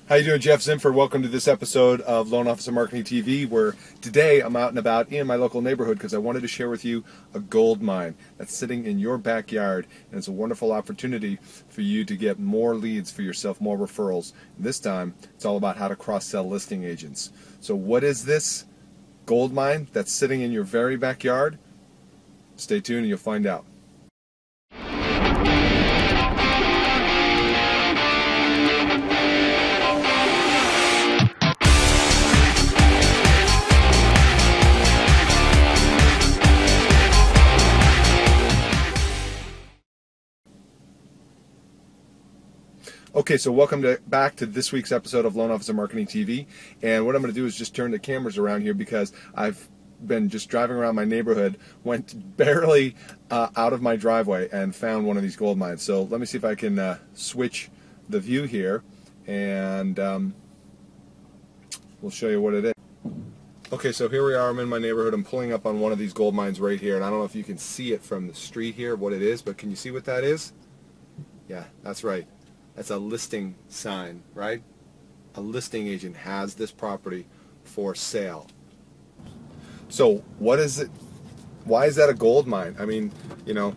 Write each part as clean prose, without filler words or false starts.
How you doing, Jeff Zimfer? Welcome to this episode of Loan Officer Marketing TV, where today I'm out and about in my local neighborhood because I wanted to share with you a gold mine that's sitting in your backyard, and it's a wonderful opportunity for you to get more leads for yourself, more referrals. And this time, it's all about how to cross-sell listing agents. So what is this gold mine that's sitting in your very backyard? Stay tuned and you'll find out. Okay, so welcome back to this week's episode of Loan Officer Marketing TV. And what I'm going to do is just turn the cameras around here because I've been just driving around my neighborhood, went barely out of my driveway and found one of these gold mines. So let me see if I can switch the view here, and we'll show you what it is. Okay, so here we are. I'm in my neighborhood. I'm pulling up on one of these gold mines right here, and I don't know if you can see it from the street here, what it is, but can you see what that is? Yeah, that's right. That's a listing sign, right? A listing agent has this property for sale. So what is it? Why is that a gold mine? I mean, you know,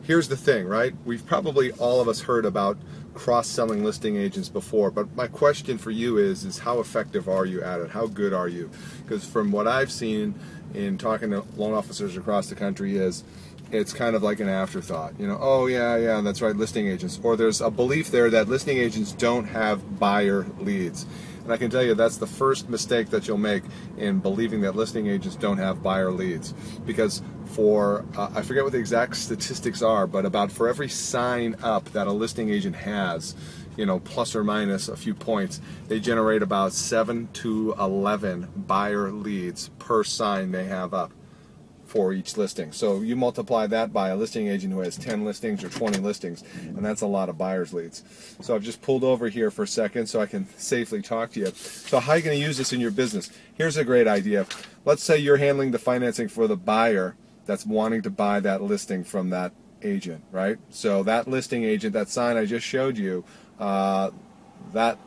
here's the thing, right? We've probably all of us heard about cross-selling listing agents before, but my question for you is how effective are you at it? How good are you? Because from what I've seen in talking to loan officers across the country is it's kind of like an afterthought. You know, oh yeah, that's right, listing agents. Or there's a belief there that listing agents don't have buyer leads. And I can tell you that's the first mistake that you'll make in believing that listing agents don't have buyer leads. Because for, I forget what the exact statistics are, but about for every sign up that a listing agent has, you know, plus or minus a few points, they generate about 7 to 11 buyer leads per sign they have up for each listing. So you multiply that by a listing agent who has 10 listings or 20 listings, and that's a lot of buyer's leads. So I've just pulled over here for a second so I can safely talk to you. So how are you going to use this in your business? Here's a great idea. Let's say you're handling the financing for the buyer that's wanting to buy that listing from that agent, right? So that listing agent, that sign I just showed you, that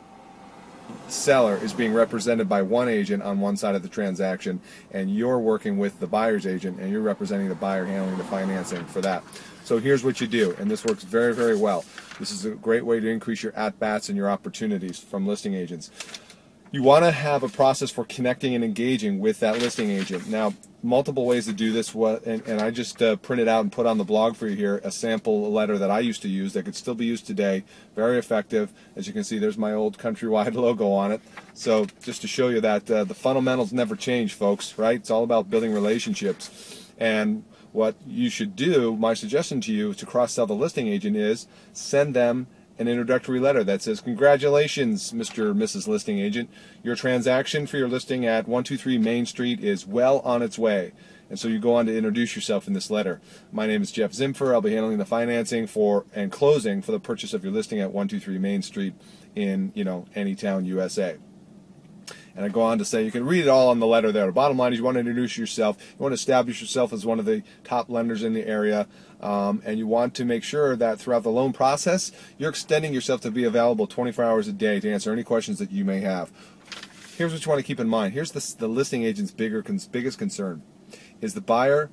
seller is being represented by one agent on one side of the transaction, and you're working with the buyer's agent, and you're representing the buyer handling the financing for that. So here's what you do, and this works very, very well. This is a great way to increase your at-bats and your opportunities from listing agents. You want to have a process for connecting and engaging with that listing agent. Now, multiple ways to do this, and I just printed out and put on the blog for you here a sample letter that I used to use that could still be used today. Very effective. As you can see, there's my old Countrywide logo on it. So just to show you that the fundamentals never change, folks, right? It's all about building relationships. And what you should do, my suggestion to you to cross-sell the listing agent is send them an introductory letter that says, congratulations, Mr. or Mrs. Listing Agent. Your transaction for your listing at 123 Main Street is well on its way. And so you go on to introduce yourself in this letter. My name is Jeff Zimfer. I'll be handling the financing for and closing for the purchase of your listing at 123 Main Street in, any town, USA. And I go on to say, you can read it all on the letter there. The bottom line is you want to introduce yourself. You want to establish yourself as one of the top lenders in the area. And you want to make sure that throughout the loan process, you're extending yourself to be available 24 hours a day to answer any questions that you may have. Here's what you want to keep in mind. Here's the listing agent's biggest concern. Is the buyer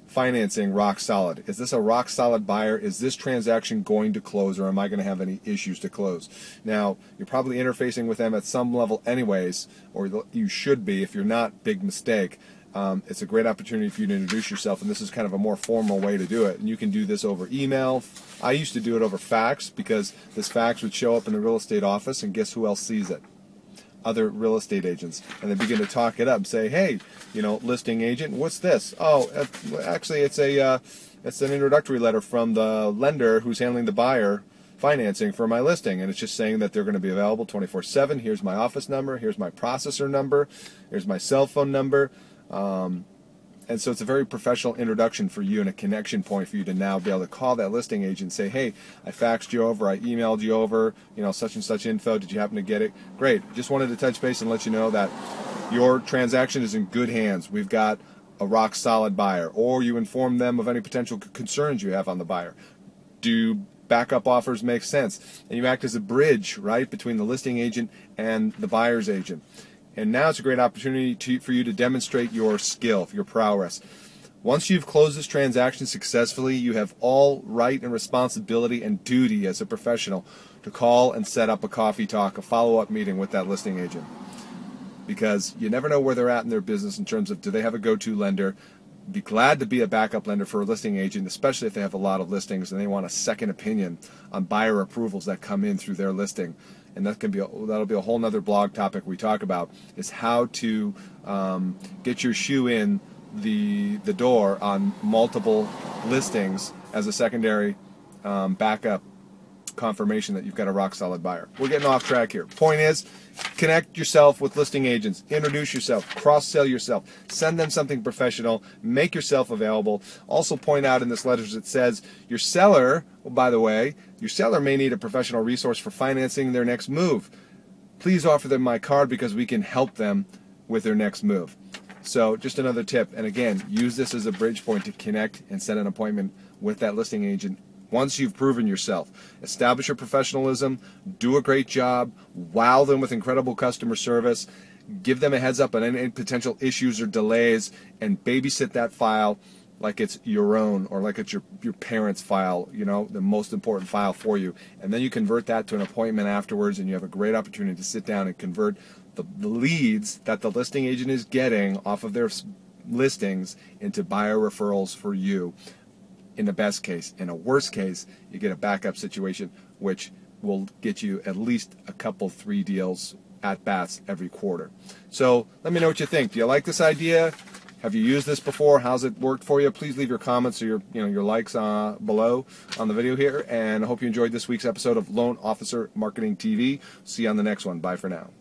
financing rock solid? Is this a rock solid buyer? Is this transaction going to close, or am I going to have any issues to close? Now, you're probably interfacing with them at some level anyways, or you should be. If you're not, big mistake. It's a great opportunity for you to introduce yourself, and this is kind of a more formal way to do it. And you can do this over email. I used to do it over fax because this fax would show up in the real estate office, and guess who else sees it? Other real estate agents, and they begin to talk it up and say, hey, listing agent, what's this? Oh, actually it's an introductory letter from the lender who's handling the buyer financing for my listing, and it's just saying that they're going to be available 24/7. Here's my office number, here's my processor number, here's my cell phone number. And so it's a very professional introduction for you and a connection point for you to now be able to call that listing agent and say, hey, I faxed you over, I emailed you over, such and such info. Did you happen to get it? Great. Just wanted to touch base and let you know that your transaction is in good hands. We've got a rock solid buyer. Or you inform them of any potential concerns you have on the buyer. Do backup offers make sense. And you act as a bridge, right, between the listing agent and the buyer's agent. And now it's a great opportunity for you to demonstrate your skill, your prowess. Once you've closed this transaction successfully, you have all right and responsibility and duty as a professional to call and set up a coffee talk, a follow-up meeting with that listing agent. Because you never know where they're at in their business in terms of, do they have a go-to lender? Be glad to be a backup lender for a listing agent, especially if they have a lot of listings and they want a second opinion on buyer approvals that come in through their listing. And that'll be a whole nother blog topic we talk about, is how to get your shoe in the door on multiple listings as a secondary backup confirmation that you've got a rock solid buyer. We're getting off track here. Point is, connect yourself with listing agents, introduce yourself, cross-sell yourself, send them something professional, make yourself available. Also point out in this letter that says your seller, by the way, your seller may need a professional resource for financing their next move. Please offer them my card because we can help them with their next move. So just another tip, and again, use this as a bridge point to connect and set an appointment with that listing agent once you've proven yourself. Establish your professionalism, do a great job, wow them with incredible customer service, give them a heads up on any potential issues or delays, and babysit that file like it's your own, or like it's your parents' file, you know, the most important file for you. And then you convert that to an appointment afterwards, and you have a great opportunity to sit down and convert the leads that the listing agent is getting off of their listings into buyer referrals for you, in the best case. In a worst case, you get a backup situation, which will get you at least a couple, 3 deals at bats every quarter. So let me know what you think. Do you like this idea? Have you used this before? How's it worked for you? Please leave your comments or your likes below on the video here. And I hope you enjoyed this week's episode of Loan Officer Marketing TV. See you on the next one. Bye for now.